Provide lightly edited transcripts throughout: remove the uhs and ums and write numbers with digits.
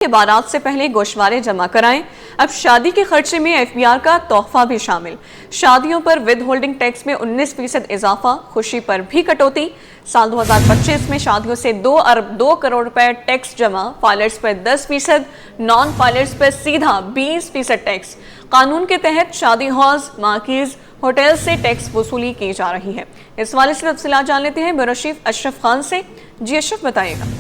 के बारात से पहले गोशवारे जमा कराएं। अब शादी के खर्चे में एफबीआर का तोहफा भी शामिल। शादियों पर विद होल्डिंग टैक्स में 19% इजाफा, खुशी पर भी कटौती। साल 2025 में शादियों से 2 अरब 2 करोड़ रुपए टैक्स जमा, फाइलर्स पर 10%, नॉन फाइलर्स पर सीधा 20% टैक्स। कानून के तहत शादी हॉल्स, मार्कीज, होटल से टैक्स वसूली की जा रही है। इस वाले से तफसीलात जान लेते हैं ब्यूरो चीफ अशरफ खान से। जी अशरफ, बताइएगा।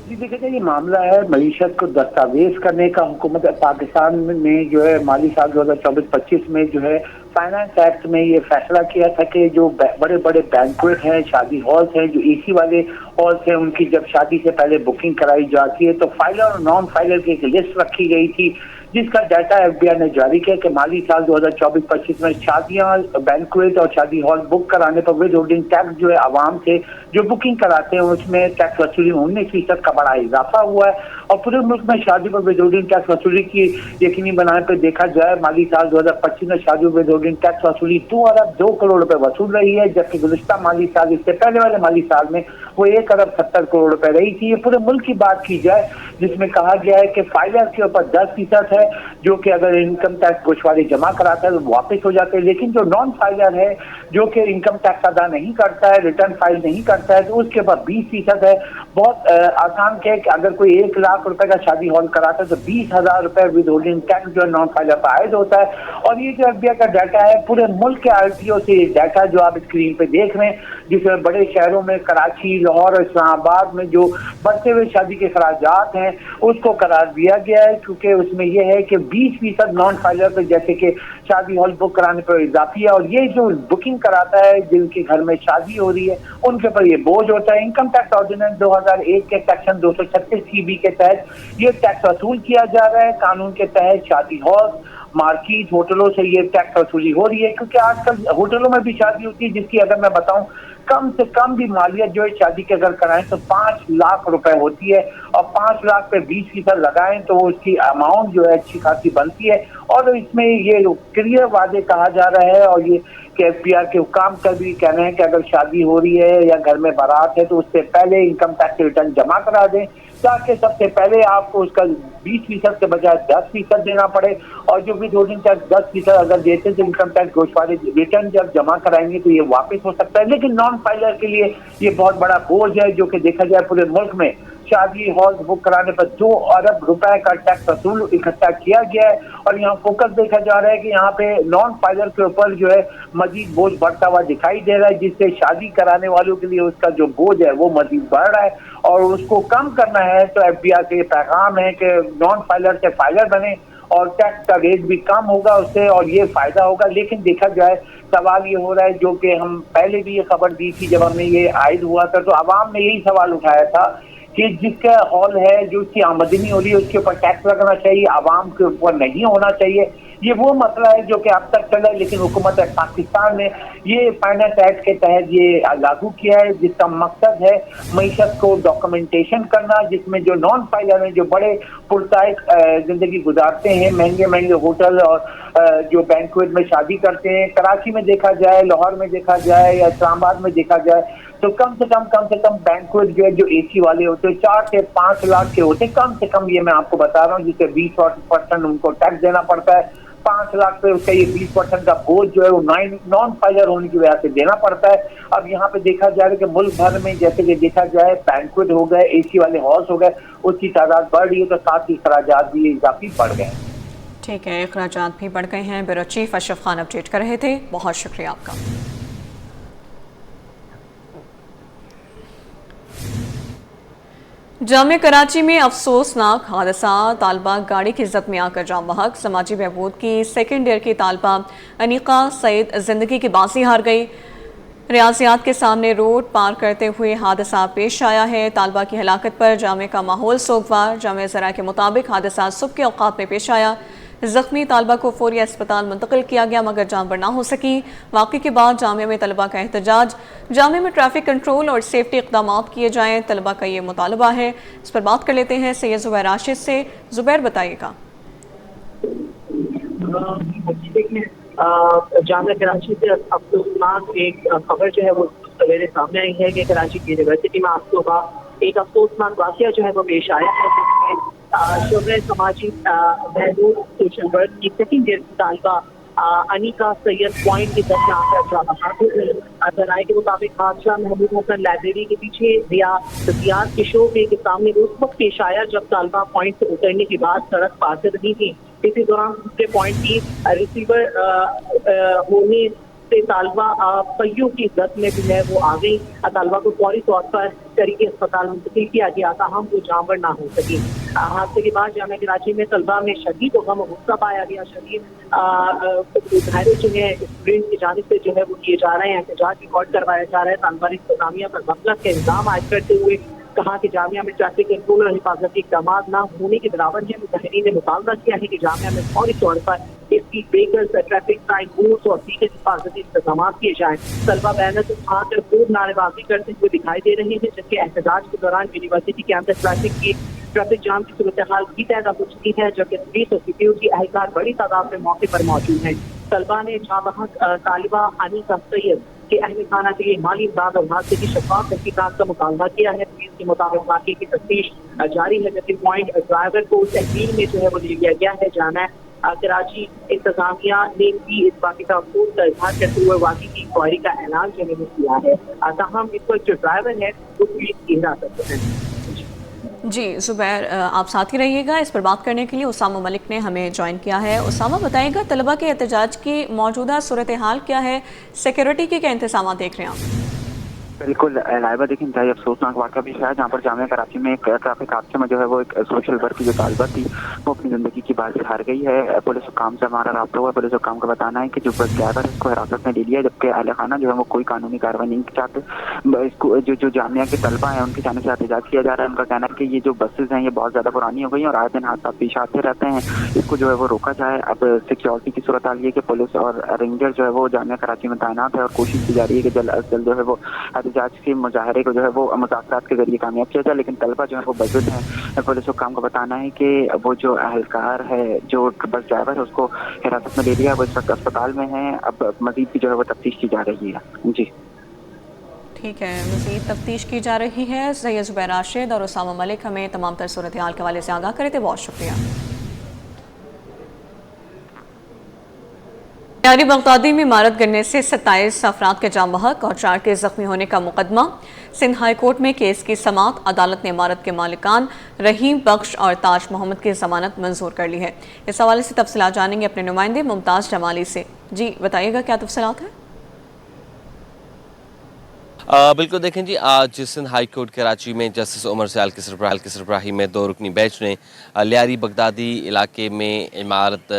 जी देखिए, ये मामला है मईशत को दस्तावेज करने का। हुकूमत पाकिस्तान में जो है माली साल 2024-25 में जो है फाइनेंस एक्ट में ये फैसला किया था कि जो बड़े बड़े बैंक्वेट हैं, शादी हॉल्स हैं, जो एसी वाले हॉल्स हैं, उनकी जब शादी से पहले बुकिंग कराई जाती है तो फाइलर और नॉन फाइलर की एक लिस्ट रखी गई थी, जिसका डाटा एफबीआई ने जारी किया कि माली साल 2024-25 में शादियां, बैंक्वेट और शादी हॉल बुक कराने पर विद होल्डिंग टैक्स जो है आवाम से जो बुकिंग कराते हैं उसमें टैक्स वसूली में 19% का बड़ा इजाफा हुआ है। और पूरे मुल्क में शादी पर विद होल्डिंग टैक्स वसूली की यकीनी बनाने पर देखा जाए माली साल 2025 में शादी विद होल्डिंग टैक्स वसूली 2 अरब 2 करोड़ रुपए वसूल रही है, जबकि गुज़िश्ता माली साल, इससे पहले वाले माली साल में वो 1 अरब 70 करोड़ रुपए रही थी। ये पूरे मुल्क की बात की जाए जिसमें कहा गया है कि फाइलर के ऊपर 10% है, जो कि अगर इनकम टैक्स गोशवारे जमा कराता है तो वापस हो जाते हैं, लेकिन जो नॉन फाइलर है जो कि इनकम टैक्स अदा नहीं करता है, रिटर्न फाइल नहीं करता है, तो उसके ऊपर 20% है। बहुत आसान है कि अगर कोई 1 लाख रुपए का शादी हॉल कराता है तो 20,000 रुपए विद होल्डिंग टैक्स जो है नॉन फाइलर पर आयद होता है। और ये जो एफबीआई का डाटा है पूरे मुल्क के आरटीओ से, ये डाटा जो आप स्क्रीन पे देख रहे हैं, जिसमें बड़े शहरों में कराची, लाहौर और इस्लामाबाद में जो बढ़ते हुए शादी के खराजात हैं उसको करार दिया गया है, क्योंकि उसमें यह है कि 20% नॉन फाइलर पर जैसे कि शादी हॉल बुक कराने पर इजाफी है, और ये जो बुकिंग कराता है जिनके घर में शादी हो रही है उनके ऊपर ये बोझ होता है। इनकम टैक्स ऑर्डिनेंस 2001 के सेक्शन 236 सीबी के तहत ये टैक्स वसूल किया जा रहा है। कानून के तहत शादी हॉल, मार्केट, होटलों से ये टैक्स वसूली हो रही है, क्योंकि आजकल होटलों में भी शादी होती है जिसकी अगर मैं बताऊं कम से कम भी मालियत जो है शादी के अगर कराएं तो 5 लाख रुपए होती है, और 5 लाख पे 20% लगाएं तो उसकी अमाउंट जो है अच्छी खासी बनती है। और इसमें ये क्लियर वादे कहा जा रहा है, और ये कि एफबीआई के हुकाम का भी कहना है कि अगर शादी हो रही है या घर में बारात है तो उससे पहले इनकम टैक्स रिटर्न जमा करा दें, ताकि सबसे पहले आपको उसका 20% के बजाय 10% देना पड़े। और जो विद होल्डिंग टैक्स 10% अगर देते तो इनकम टैक्स गोशवारे रिटर्न जब जमा कराएंगे तो ये वापस हो सकता है। लेकिन नॉन फाइलर के लिए ये बहुत बड़ा बोझ है, जो कि देखा जाए पूरे मुल्क में शादी हॉल बुक कराने पर 2 अरब रुपए का टैक्स वसूल इकट्ठा किया गया है। और यहाँ फोकस देखा जा रहा है कि यहाँ पे नॉन फाइलर के ऊपर जो है मजीद बोझ बढ़ता हुआ दिखाई दे रहा है, जिससे शादी कराने वालों के लिए उसका जो बोझ है वो मजीद बढ़ रहा है, और उसको कम करना है। तो एफबीआई से पैगाम है कि नॉन फाइलर से फाइलर बने और टैक्स का रेट भी कम होगा उससे, और ये फायदा होगा। लेकिन देखा जाए सवाल ये हो रहा है, जो कि हम पहले भी ये खबर दी थी जब हमने ये आयद हुआ था, तो आवाम ने यही सवाल उठाया था कि जिसका हॉल है, जो उसकी आमदनी हो रही है उसके ऊपर टैक्स लगना चाहिए, आवाम के ऊपर नहीं होना चाहिए। ये वो मसला है जो कि अब तक चला है, लेकिन हुकूमत पाकिस्तान ने ये फाइनेंस एक्ट के तहत ये लागू किया है, जिसका मकसद है मईशत को डॉक्यूमेंटेशन करना, जिसमें जो नॉन फाइलर हैं जो बड़े पुरताइक जिंदगी गुजारते हैं, महंगे महंगे होटल और जो बैंक्वेट में शादी करते हैं, कराची में देखा जाए, लाहौर में देखा जाए या इस्लामाबाद में देखा जाए, तो कम से कम बैंक्वेट जो है जो एसी वाले होते हैं 4 से 5 लाख के होते हैं, कम से कम। ये मैं आपको बता रहा हूँ, जिससे 20% उनको टैक्स देना पड़ता है। 5 लाख पे उसका ये 20% का बोझ जो है वो नॉन फाइलर होने की वजह से देना पड़ता है। अब यहाँ पे देखा जा रहा है कि मुल्क भर में जैसे कि देखा जाए बैंक्वेट हो गए, एसी वाले हॉल्स हो गए, उसकी तादाद बढ़ रही है, तो साथ ही खराजात भी इजाफी बढ़ गए। ठीक है, अखराजात भी बढ़ गए हैं। Bureau chief Ashraf Khan update कर रहे थे, बहुत शुक्रिया आपका। जामे कराची में अफसोसनाक हादसा, तालबा गाड़ी की जद में आकर जाम बहक। समाजी बहबूद की सेकेंड ईयर की तालबा अनीका सईद जिंदगी की बाजी हार गई। रियाजियात के सामने रोड पार करते हुए हादसा पेश आया है। तालबा की हलाकत पर जामे का माहौल सोगवार। जामे ज़रा के मुताबिक हादसा सुबह के औकात में पेश आया। जख्मी तालबा को फौरी अस्पताल मुंतकिल किया गया, मगर जान बढ़ ना हो सकी। वाक़े के बाद जामे में तलबा का एहतजाज, जामे में ट्रैफिक कंट्रोल और सेफ्टी इक़दाम किए जाएँ, तलबा का ये मुतालबा है। इस पर बात कर लेते हैं सैयद ज़ुबैर राशिद से। ज़ुबैर, बताइएगा। जामिया कराची से अफसोसनाक एक खबर जो है वो सवेरे सामने आई है कि कराची की यूनिवर्सिटी में एक अफसोसनाक वाक़या जो है वो पेश आया है, जिसमें शोबे समाजी बहबूद सोशल वर्क की सेकंड ईयर की तालिबा अनीका सैयद पॉइंट की दस में आकर जवाब जराये के मुताबिक हादसा महबूब हसन लाइब्रेरी के पीछे रियाज किशोर के सामने उस वक्त पेश आया जब तालिबा पॉइंट से उतरने के बाद सड़क पार कर रही थी। इसी दौरान दूसरे पॉइंट की रिसीवर होने से तालिबा पहियों की जद में भी है वो आ गई। तालिबा को फौरी तौर पर करीबी अस्पताल मुंतकिल किया गया था, हम वो जानवर ना हो सके। हादसे के बाद जामिया कराची में तलबा में शदीद गम और गुस्सा पाया गया। शदीद घायलों जो है स्टूडेंट की जानिब से जो है वो किए जा रहे हैं, एहतजाज रिकॉर्ड करवाया जा रहा है। तालिबा ने इंतजामिया पर गफलत के इल्जाम आयद करते हुए कहा कि जामिया में ट्रैफिक कंट्रोल और हिफाजती इक़दाम न होने के बराबर है। मुतहरीन ने मुतालबा किया है कि जामिया में फौरी तौर पर speed breakers, traffic sign boards और दीगर हिफाजती इंतजाम किए जाएं। तलबा बैनर उठाकर खूब नारेबाजी करते हुए दिखाई दे रहे हैं, जबकि एहतजाज के दौरान यूनिवर्सिटी कैंपस ट्रैफिक जाम की सूरत हाल भी पैदा हो चुकी है, जबकि पुलिस और सिक्योरिटी एहलकार बड़ी तादाद में मौके पर मौजूद हैं। तलबा ने जाबहक तालिबा अनीका सैयद के अहल खाना के लिए माली इमदाद और हादसे की शफाफ तहकीकात का मुतालबा किया है। पुलिस के मुताबिक वाकई की तफ्तीश जारी है, जबकि पॉइंट ड्राइवर को तहवील में जो है वो ले लिया गया है। जाना कराची इंतजामिया ने भी इस बाकी का अफसोस का इजहार करते हुए वाकई की इंक्वायरी का ऐलान जो है किया है। ताहम इस वक्त जो ड्राइवर है वो पुलिस की हिरासत में है। जी जुबैर, आप साथ ही रहिएगा। इस पर बात करने के लिए उसामा मलिक ने हमें ज्वाइन किया है। उसामा, बताइएगा तलबा के एहतजाज की मौजूदा सूरत हाल क्या है, सिक्योरिटी के क्या इंतजाम देख रहे हैं आप? बिल्कुल लाइबा, देखिए इंतहाई अफसोसनाक वाक़ा भी है जहाँ पर जामिया कराची में एक ट्रैफिक हादसे में जो है वो एक सोशल वर्क की जो तालिबा थी वो अपनी ज़िंदगी की बाजी हार गई है। पुलिस हुकाम से हमारा रब्ता हुआ। पुलिस हुकाम का बताना है कि जो बस ड्राइवर है उसको हिरासत में ले लिया, जबकि अहल खाना जो है वो कोई कानूनी कार्रवाई नहीं चाहते। इसको जो जामिया के तलबा हैं उनकी जानिब से एहतजाज किया जा रहा है। उनका कहना है कि ये जो बसेज हैं ये बहुत ज़्यादा पुरानी हो गई हैं और आए दिन हादसा पेश आते रहते हैं, इसको जो है वो रोका जाए। अब सिक्योरिटी की सूरत हाल ये कि पुलिस और रेंजर जो है वो जामिया कराची में तैनात है और कोशिश की जा रही है कि जल्द अज जल्द जो है वो एहतजाज के मुजाहरे को जो है वो मुज़ाकरात के जरिए कामयाब किया जाए। लेकिन तलबा जो है वो बजुर्ग हैं। पुलिस हुकाम का बताना है कि वो जो अहलकार है, जो बस ड्राइवर है, उसको हिरासत में ले लिया। वो इस वक्त अस्पताल में है। अब मजीद भी जो है वो तफ्तीश की जा रही है। जी ठीक है, मज़ीद तफ्तीश की जा रही है। सैयद जुबैर राशिद और उसामा मलिक हमें तमाम तर सूरत हाल के हवाले से आगाह करे थे, बहुत शुक्रिया। यारी बगदादी में इमारत गिरने से 27 अफराद के जाम बहक और 4 के जख्मी होने का मुकदमा। सिंध हाई कोर्ट में केस की समाअत। अदालत ने इमारत के मालिकान रहीम बख्श और ताज मोहम्मद की जमानत मंजूर कर ली है। इस हवाले से तफसीलात जानेंगे अपने नुमाइंदे मुमताज़ जमाली से। जी बताइएगा क्या तफसीलात है? बिल्कुल, देखें जी, आज सिंध हाई कोर्ट कराची में जस्टिस उमर सयाल की सरबराही में 2 रुकनी बेंच ने लियारी बगदादी इलाके में इमारत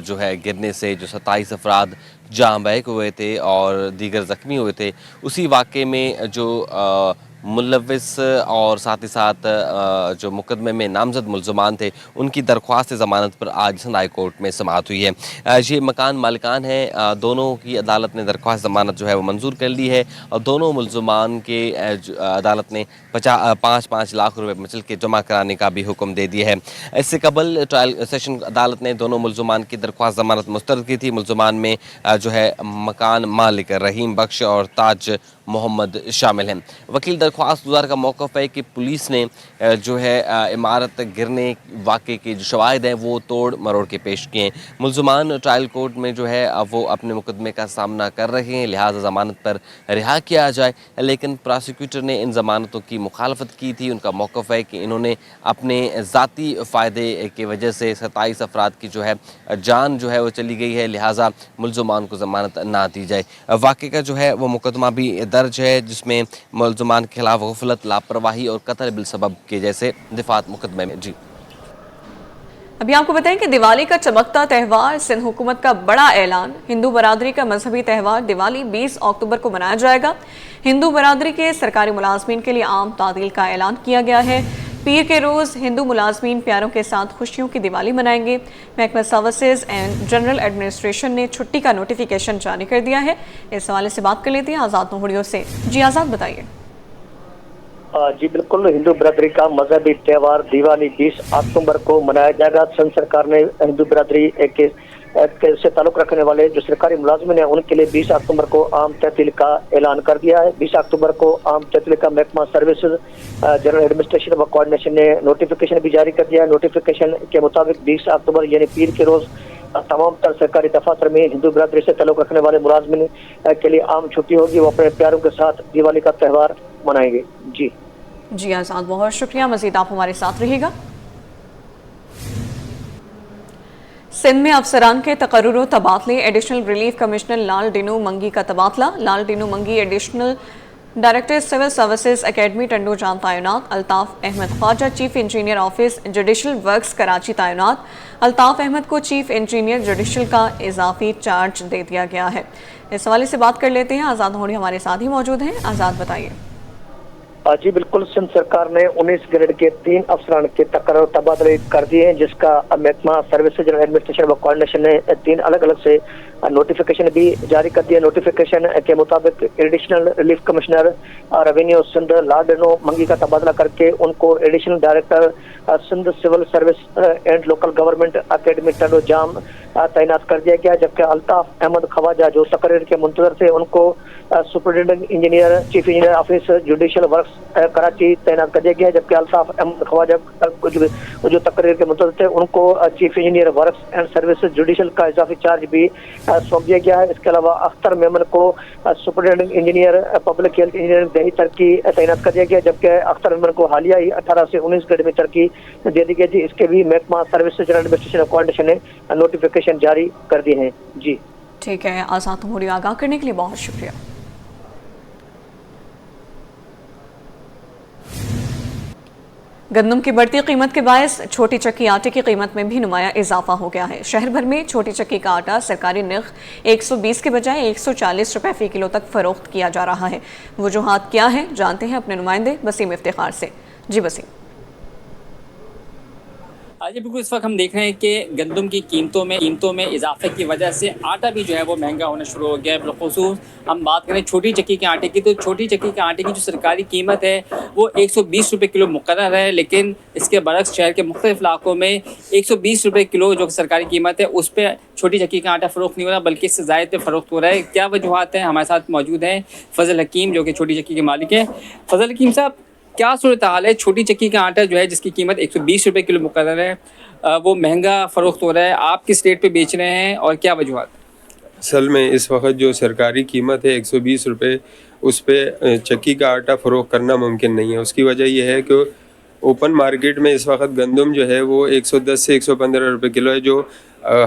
जो है गिरने से जो 27 अफराद जाम बहक हुए थे और दीगर ज़ख्मी हुए थे, उसी वाक़े में जो मुलव्विस और साथ ही साथ जो मुकदमे में नामजद मुल्ज़मान थे उनकी दरख्वास्त ज़मानत पर आज सिंध हाई कोर्ट में समाअत हुई है। ये मकान मालिकान हैं। दोनों की अदालत ने दरख्वास्त ज़मानत जो है वो मंजूर कर ली है और दोनों मुल्ज़मान के अदालत ने 5-5 लाख रुपए मचल के जमा कराने का भी हुक्म दे दिया है। इससे कबल ट्रायल सेशन अदालत ने दोनों मुल्ज़मान की दरख्वास्त ज़मानत मुस्तरद की थी। मुल्ज़मान में जो है मकान मालिक रहीम बख्श और ताज मोहम्मद शामिल हैं। वकील दरख्वास्त गुजार का मौक़िफ़ है कि पुलिस ने जो है इमारत गिरने वाक़े के जो शवाहिद हैं वो तोड़ मरोड़ के पेश किए हैं। मुल्ज़मान ट्रायल कोर्ट में जो है वो अपने मुकदमे का सामना कर रहे हैं, लिहाजा ज़मानत पर रिहा किया जाए। लेकिन प्रोसिक्यूटर ने इन ज़मानतों की मुखालफत की थी। उनका मौक़िफ़ है कि इन्होंने अपने ज़ाती फ़ायदे की वजह से 27 अफराद की जो है जान जो है वो चली गई है, लिहाजा मुल्ज़मान को ज़मानत ना दी जाए। वाक़े का जो है वो मुकदमा भी दर्ज है जिसमें मुल्ज़मान के खिलाफ गफलत, लापरवाही और कत्ल बिलसबब के जैसे दिफात मुकदमे में। जी अभी आपको बताएं कि दिवाली का चमकता त्यौहार, सिंध हुकूमत का बड़ा ऐलान। हिंदू बरादरी का मजहबी त्यौहार दिवाली 20 अक्टूबर को मनाया जाएगा। हिंदू बरादरी के सरकारी मुलाजमीन के लिए आम तातील का ऐलान किया गया है। पीर के रोज़ हिंदू मुलाजमीन प्यारों के साथ खुशियों की दिवाली मनाएंगे। महकमा सर्विसेज एंड जनरल एडमिनिस्ट्रेशन ने छुट्टी का नोटिफिकेशन जारी कर दिया है। इस हवाले से बात कर लेते हैं आज़ाद नोहड़ियों से। जी आज़ाद, बताइए। जी बिल्कुल, हिंदू बरादरी का मजहबी त्यौहार दिवाली 20 अक्टूबर को मनाया जाएगा। संघ सरकार ने हिंदू बरादरी के से ताल्लुक रखने वाले जो सरकारी मुलाजमिन है उनके लिए 20 अक्टूबर को आम तहसील का ऐलान कर दिया है। 20 अक्टूबर को आम तहसील का महकमा सर्विसेज जनरल एडमिनिस्ट्रेशन व कोऑर्डिनेशन ने नोटिफिकेशन भी जारी कर दिया है। नोटिफिकेशन के मुताबिक 20 अक्टूबर यानी पीर के रोज तमाम तर सरकारी दफातर में हिंदू बिरादरी से ताल्लुक रखने वाले मुलाजमिन के लिए आम छुट्टी होगी। वो अपने प्यारों के साथ दिवाली का त्यौहार मनाएंगे। जी आज़ाद, बहुत शुक्रिया। मजीद आप हमारे साथ रहिएगा। सिंध में अफसरान के तकर्रुर तबादले। Additional relief commissioner Lal Dinu Mangi का तबादला। Lal Dinu Mangi additional director civil services academy Tando Jam तैनात। Altaf Ahmed Khawaja chief engineer office judicial works Karachi तैनात। अल्ताफ अहमद को चीफ इंजीनियर जुडिशल का इजाफी चार्ज दे दिया गया है। इस हवाले से बात कर लेते हैं। आज़ाद होड़ी हमारे साथ ही मौजूद हैं। आज़ाद, बताइए। जी बिल्कुल, सिंध सरकार ने 19 ग्रेड के 3 अफसरान के तकर्रुर तबादले कर दिए हैं, जिसका महकमा सर्विसेज जनरल एडमिनिस्ट्रेशन व कोऑर्डिनेशन ने 3 अलग अलग से नोटिफिकेशन भी जारी कर दिया। नोटिफिकेशन के मुताबिक additional relief commissioner revenue Sindh Lal Dinu Mangi का तबादला करके उनको additional director Sindh civil service and local government academy Tando Jam तैनात कर दिया गया। जबकि अल्ताफ अहमद ख्वाजा जो तकरीर के मुंतजर थे उनको superintendent engineer chief engineer office judicial works Karachi तैनात कर दिया गया। जबकि अल्ताफ अहमद ख्वाजा जो तकरीर के मुंतजर थे उनको chief engineer works and services judicial का इजाफी चार्ज भी सौंप दिया गया है। इसके अलावा अख्तर मेमन को superintendent engineer public health engineer दही तरक्की तैनात कर दिया गया। जबकि अख्तर मेमन को हालिया ही 18 से 19 ग्रेड में तरक्की दे दी गई थी। इसके भी महकमा सर्विसेज जनरल एडमिनिस्ट्रेशन कोऑर्डिनेशन ने नोटिफिकेशन जारी कर दिए हैं। जी ठीक है, आज़ाद तुम्हारी आगाह करने के लिए बहुत शुक्रिया। गंदम की बढ़ती कीमत के बायस छोटी चक्की आटे की कीमत में भी नुमाया इजाफा हो गया है। शहर भर में छोटी चक्की का आटा सरकारी नर्ख 120 के बजाय 140 रुपए फी किलो तक फरोख्त किया जा रहा है। वजूहात क्या है, जानते हैं अपने नुमाइंदे वसीम इफ्तिखार से। जी वसीम। आज बिल्कुल इस वक्त हम देख रहे हैं कि गंदम की कीमतों में इजाफे की वजह से आटा भी जो है वो महंगा होना शुरू हो गया है। बिलखुसूस हम बात करें छोटी चक्की के आटे की, तो छोटी चक्की के आटे की जो सरकारी कीमत है वो 120 रुपये किलो मुकर्रर है, लेकिन इसके बरक्स शहर के मुख्तलिफ इलाकों में 120 रुपये किलो जो सरकारी कीमत है उस पर छोटी चक्की का आटा फ़रोख्त नहीं हो रहा, बल्कि इससे ज़ायद पे फ़रोख्त हो रहा है। क्या वजूहत है? हमारे साथ मौजूद हैं फजल हकीम जो कि छोटी चक्की के मालिक हैं। फजल हकीम साहब, क्या सूरत हाल है? छोटी चक्की का आटा जो है जिसकी कीमत 120 रुपये किलो मुकर्रर है वो महंगा फ़रोख्त हो रहा है, आप किस रेट पे बेच रहे हैं और क्या वजूहत? असल में इस वक्त जो सरकारी कीमत है 120 रुपये, उस पर चक्की का आटा फ़रोख्त करना मुमकिन नहीं है। उसकी वजह यह है कि ओपन मार्केट में इस वक्त गंदम जो है वो 110 से 115 रुपये किलो है, जो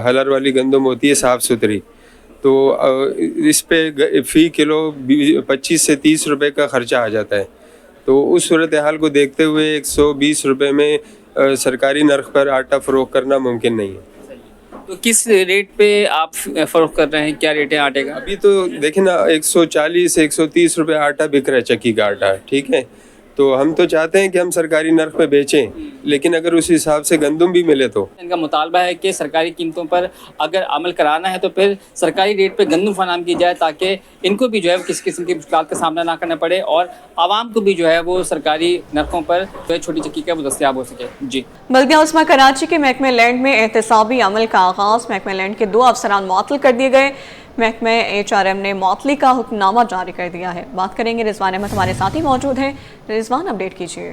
हलर वाली गंदम होती है साफ़ सुथरी, तो इस पे फ़ी किलो 25 से 30 रुपये का ख़र्चा आ जाता है। तो उस सूरत हाल को देखते हुए 120 रुपये में सरकारी नर्ख पर आटा फ़रोख्त करना मुमकिन नहीं है। तो किस रेट पे आप फ़रोख्त कर रहे हैं? क्या रेट है आटे का? अभी तो देखें ना, 140 130 रुपये आटा बिक रहा है, चक्की का आटा, ठीक है। तो हम तो चाहते हैं कि हम सरकारी नर्ख पे बेचें, लेकिन अगर उस हिसाब से गंदम भी मिले तो। इनका मुतालबा है कि सरकारी कीमतों पर अगर अमल कराना है तो फिर सरकारी रेट पे गंदम फराहम की जाए, ताकि इनको भी जो है किसी किस्म की मुश्किलात का सामना ना करना पड़े और आवाम को भी जो है वो सरकारी नरखों पर जो है छोटी चक्की का वो दस्तयाब हो सके। जी। बल्दिया उस्मा कराची के महकमे लैंड में एहतसाबी अमल का आगाज़। महकमे लैंड के 2 अफसरान मुअत्तल कर दिए गए। महकमे HRM ने मुअत्तली का हुक्मनामा जारी कर दिया है। बात करेंगे, रिजवान अहमद हमारे साथ ही मौजूद हैं। रिजवान, अपडेट कीजिए।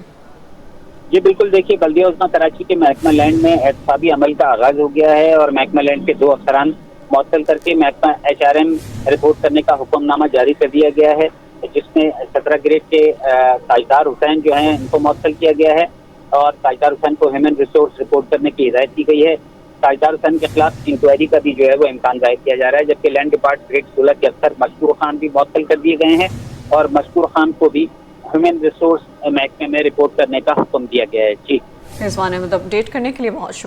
जी बिल्कुल, देखिए बल्दिया उस्मा कराची के महकमा लैंड में एहतसाबी अमल का आगाज हो गया है और महकमा लैंड के 2 अफसरान मुअत्तल करके महकमा HRM रिपोर्ट करने का हुक्मनामा जारी कर दिया गया है, जिसमें 17 ग्रेड के ताजदार हुसैन जो हैं इनको मुअत्तल किया गया है और ताजदार हुसैन को ह्यूमन रिसोर्स रिपोर्ट करने की हिदायत की गई है। ताजदार हुसैन के खिलाफ इंक्वायरी का भी जो है वो इम्कान जाहिर किया जा रहा है। जबकि लैंड डिपार्ट ग्रेड 16 के अफसर मशकूर खान भी मुअत्तल कर दिए गए हैं और मशकूर खान को भी ह्यूमन रिसोर्स महकमे में रिपोर्ट करने का हुक्म दिया गया है। जी, रिजवान अहमद, अपडेट करने के लिए बहुत शुक्रिया।